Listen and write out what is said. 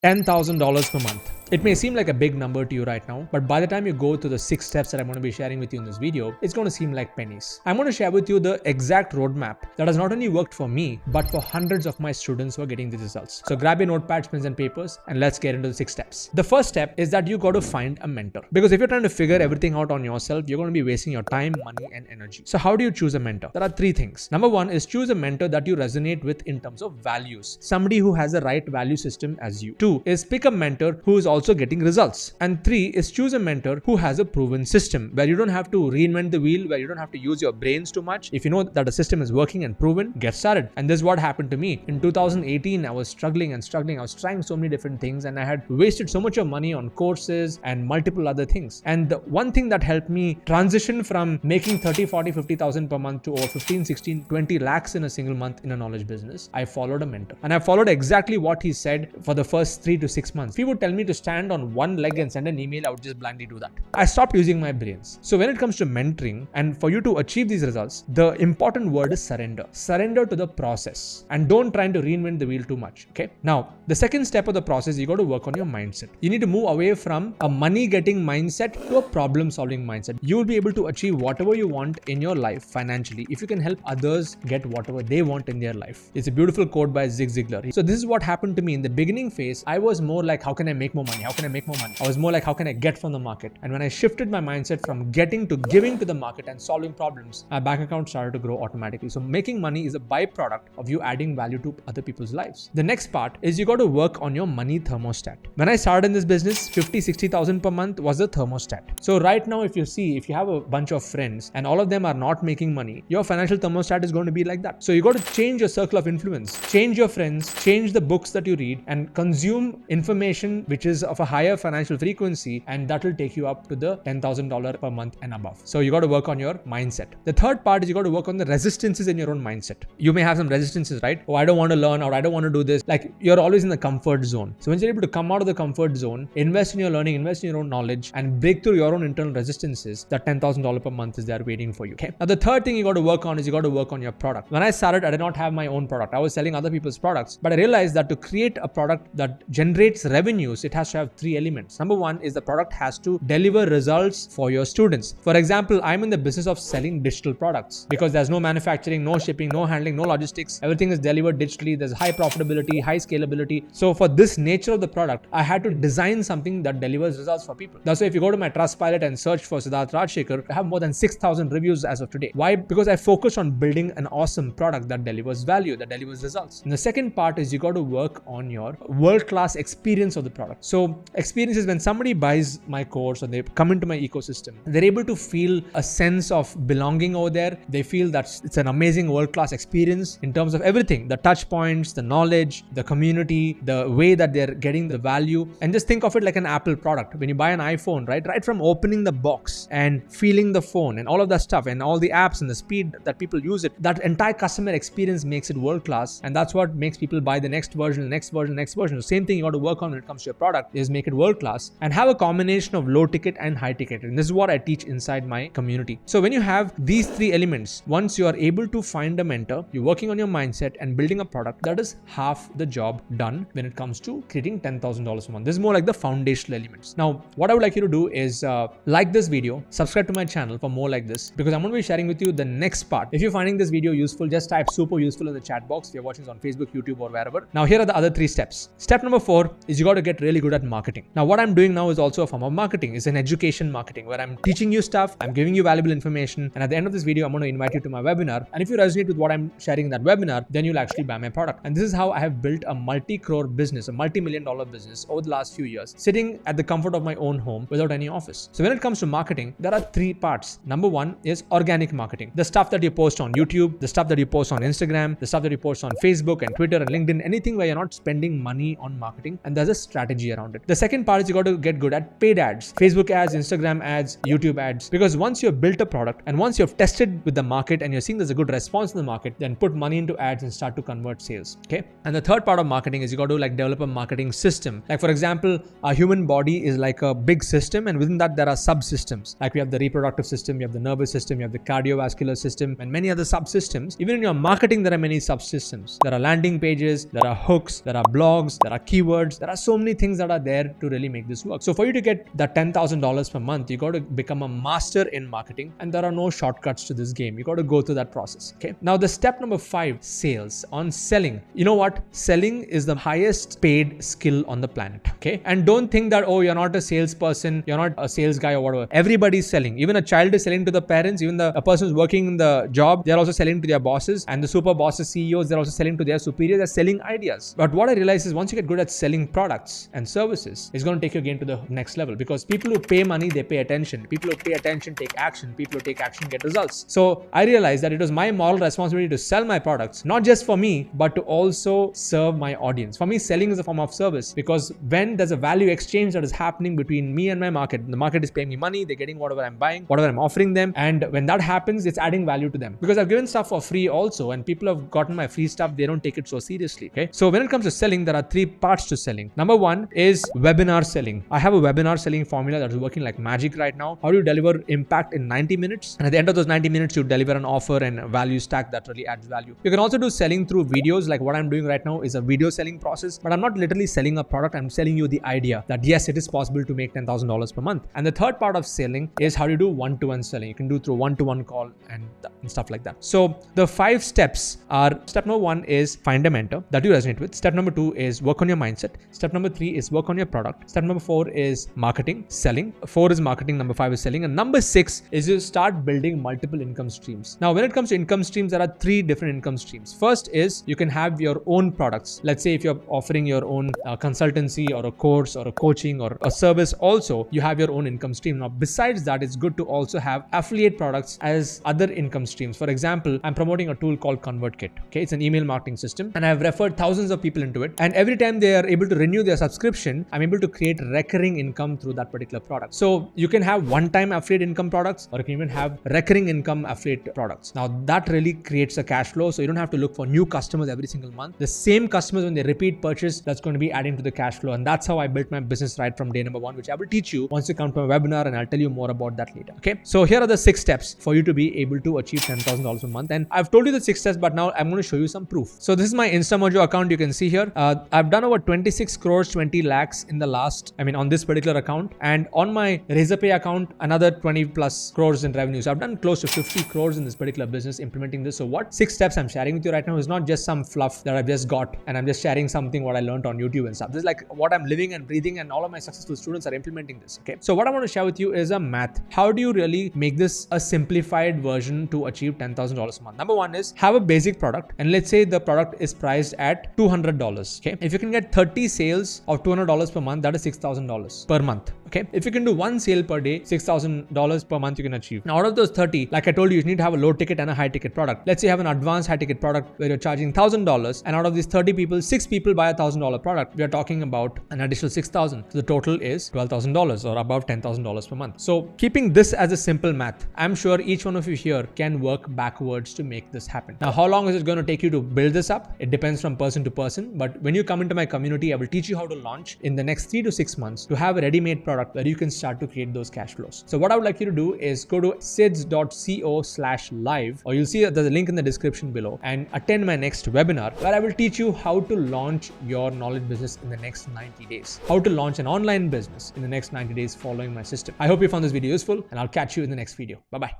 $10,000 per month. It may seem like a big number to you right now, but by the time you go through the 6 steps that I'm going to be sharing with you in this video, it's going to seem like pennies. I'm going to share with you the exact roadmap that has not only worked for me, but for hundreds of my students who are getting these results. So grab your notepads, pens and papers, and let's get into the 6 steps. The first step is that you got to find a mentor. Because if you're trying to figure everything out on yourself, you're going to be wasting your time, money, and energy. So how do you choose a mentor? There are 3 things. Number 1 is choose a mentor that you resonate with in terms of values. Somebody who has the right value system as you. 2 is pick a mentor who is also getting results. And 3 is choose a mentor who has a proven system where you don't have to reinvent the wheel, where you don't have to use your brains too much. If you know that the system is working and proven, get started. And this is what happened to me. In 2018, I was struggling. I was trying so many different things and I had wasted so much of money on courses and multiple other things. And the one thing that helped me transition from making 30, 40, 50,000 per month to over 15, 16, 20 lakhs in a single month in a knowledge business, I followed a mentor. And I followed exactly what he said for the first 3 to 6 months. If he would tell me to stand on one leg and send an email, I would just blindly do that. I stopped using my brains. So when it comes to mentoring and for you to achieve these results, the important word is surrender. Surrender to the process and don't try to reinvent the wheel too much. Okay. Now, the second step of the process, you got to work on your mindset. You need to move away from a money getting mindset to a problem solving mindset. You will be able to achieve whatever you want in your life financially if you can help others get whatever they want in their life. It's a beautiful quote by Zig Ziglar. So this is what happened to me in the beginning phase. I was more like, how can I make more money? How can I make more money? I was more like, how can I get from the market? And when I shifted my mindset from getting to giving to the market and solving problems, my bank account started to grow automatically. So making money is a byproduct of you adding value to other people's lives. The next part is you got to work on your money thermostat. When I started in this business, 50, 60,000 per month was the thermostat. So right now, if you have a bunch of friends and all of them are not making money, your financial thermostat is going to be like that. So you got to change your circle of influence, change your friends, change the books that you read and consume information which is of a higher financial frequency, and that will take you up to the $10,000 per month and above. So you got to work on your mindset. The third part is you got to work on the resistances in your own mindset. You may have some resistances, right? Oh, I don't want to learn, or I don't want to do this. Like you're always in the comfort zone. So when you're able to come out of the comfort zone, invest in your learning, invest in your own knowledge, and break through your own internal resistances, that $10,000 per month is there waiting for you. Okay. Now the third thing you got to work on is you got to work on your product. When I started, I did not have my own product. I was selling other people's products, but I realized that to create a product that generates revenues, it has to have 3 elements. Number 1 is the product has to deliver results for your students. For example, I'm in the business of selling digital products because there's no manufacturing, no shipping, no handling, no logistics. Everything is delivered digitally. There's high profitability, high scalability. So for this nature of the product, I had to design something that delivers results for people. That's why if you go to my Trustpilot and search for Siddharth Rajsekar, I have more than 6,000 reviews as of today. Why? Because I focus on building an awesome product that delivers value, that delivers results. And the second part is you got to work on your world-class experience of the product. So experience is when somebody buys my course or they come into my ecosystem, they're able to feel a sense of belonging over there. They feel that it's an amazing world-class experience in terms of everything, the touch points, the knowledge, the community, the way that they're getting the value. And just think of it like an Apple product. When you buy an iPhone, right from opening the box and feeling the phone and all of that stuff and all the apps and the speed that people use it, that entire customer experience makes it world-class. And that's what makes people buy the next version, the next version, the next version. The same thing you got to work on when it comes to your product is make it world-class and have a combination of low ticket and high ticket. And this is what I teach inside my community. So when you have these 3 elements, once you are able to find a mentor, you're working on your mindset and building a product, that is half the job done when it comes to creating $10,000 a month. This is more like the foundational elements. Now, what I would like you to do is like this video, subscribe to my channel for more like this, because I'm going to be sharing with you the next part. If you're finding this video useful, just type super useful in the chat box. If you're watching this on Facebook, YouTube, or wherever. Now, here are the other 3 steps. Step number 4 is you got to get really good at marketing. Now, what I'm doing now is also a form of marketing. It's an education marketing where I'm teaching you stuff, I'm giving you valuable information, and at the end of this video, I'm going to invite you to my webinar. And if you resonate with what I'm sharing in that webinar, then you'll actually buy my product. And this is how I have built a multi-crore business, a multi-million-dollar business over the last few years, sitting at the comfort of my own home without any office. So when it comes to marketing, there are 3 parts. Number 1 is organic marketing. The stuff that you post on YouTube, the stuff that you post on Instagram, the stuff that you post on Facebook and Twitter and LinkedIn, anything where you're not spending money on marketing, and there's a strategy around around it. The second part is you got to get good at paid ads, Facebook ads, Instagram ads, YouTube ads, because once you've built a product and once you've tested with the market and you're seeing there's a good response in the market, then put money into ads and start to convert sales. Okay. And the third part of marketing is you got to develop a marketing system. Like for example, our human body is like a big system, and within that there are subsystems. Like we have the reproductive system, you have the nervous system, you have the cardiovascular system, and many other subsystems. Even in your marketing, there are many subsystems. There are landing pages, there are hooks, there are blogs, there are keywords. There are so many things that are there to really make this work. So for you to get that $10,000 per month, you got to become a master in marketing, and there are no shortcuts to this game. You got to go through that process. Okay. Now the step number 5, sales, on selling. You know what? Selling is the highest paid skill on the planet. Okay. And don't think that, oh, you're not a salesperson, you're not a sales guy or whatever. Everybody's selling. Even a child is selling to the parents. Even a person who's working in the job, they're also selling to their bosses, and the super bosses, CEOs, they're also selling to their superiors. They're selling ideas. But what I realized is once you get good at selling products and services, it's going to take you again to the next level, because people who pay money, they pay attention. People who pay attention take action. People who take action get results. So I realized that it was my moral responsibility to sell my products, not just for me, but to also serve my audience. For me, selling is a form of service, because when there's a value exchange that is happening between me and my market, the market is paying me money, they're getting whatever I'm buying, whatever I'm offering them, and when that happens, it's adding value to them, because I've given stuff for free also, and people have gotten my free stuff, they don't take it so seriously. Okay, so when it comes to selling, there are 3 parts to selling. Number 1 is webinar selling. I have a webinar selling formula that is working like magic right now. How do you deliver impact in 90 minutes? And at the end of those 90 minutes, you deliver an offer and a value stack that really adds value. You can also do selling through videos. Like what I'm doing right now is a video selling process, but I'm not literally selling a product. I'm selling you the idea that yes, it is possible to make $10,000 per month. And the third part of selling is how do you do one-to-one selling. You can do through one-to-one call and stuff like that. So the 5 steps are: step number 1 is find a mentor that you resonate with. Step number 2 is work on your mindset. Step number 3 is work on your product. Step number 4 is marketing, selling. 4 is marketing. Number 5 is selling. And number 6 is you start building multiple income streams. Now, when it comes to income streams, there are 3 different income streams. First is you can have your own products. Let's say if you're offering your own consultancy or a course or a coaching or a service, also you have your own income stream. Now, besides that, it's good to also have affiliate products as other income streams. For example, I'm promoting a tool called ConvertKit. Okay, it's an email marketing system, and I've referred thousands of people into it. And every time they are able to renew their subscription, I'm able to create recurring income through that particular product. So you can have one-time affiliate income products, or you can even have recurring income affiliate products. Now that really creates a cash flow, so you don't have to look for new customers every single month. The same customers, when they repeat purchase, that's going to be adding to the cash flow. And that's how I built my business right from day number 1, which I will teach you once you come to my webinar, and I'll tell you more about that later. Okay, so here are the 6 steps for you to be able to achieve $10,000 a month. And I've told you the 6 steps, but now I'm going to show you some proof. So this is my InstaMojo account. You can see here, I've done over 26 crores, 20 lakhs in the last, on this particular account. And on my Razorpay account, another 20 plus crores in revenue. So I've done close to 50 crores in this particular business implementing this. So what 6 steps I'm sharing with you right now is not just some fluff that I've just got and I'm just sharing something what I learned on YouTube and stuff. This is like what I'm living and breathing, and all of my successful students are implementing this. Okay, so what I want to share with you is a math. How do you really make this a simplified version to achieve $10,000 a month? Number 1 is have a basic product, and let's say the product is priced at $200. Okay, if you can get 30 sales of $200 per month, that is $6,000 per month. Okay, if you can do 1 sale per day, $6,000 per month you can achieve. Now, out of those 30, like I told you, you need to have a low ticket and a high ticket product. Let's say you have an advanced high ticket product where you're charging $1,000, and out of these 30 people, 6 people buy a $1,000 product. We are talking about an additional $6,000. So the total is $12,000 or above $10,000 per month. So keeping this as a simple math, I'm sure each one of you here can work backwards to make this happen. Now, how long is it going to take you to build this up? It depends from person to person. But when you come into my community, I will teach you how to launch in the next 3 to 6 months to have a ready-made product where you can start to create those cash flows. So what I would like you to do is go to sidz.co/live, or you'll see there's a link in the description below, and attend my next webinar where I will teach you how to launch your knowledge business in the next 90 days. How to launch an online business in the next 90 days following my system. I hope you found this video useful, and I'll catch you in the next video. Bye-bye.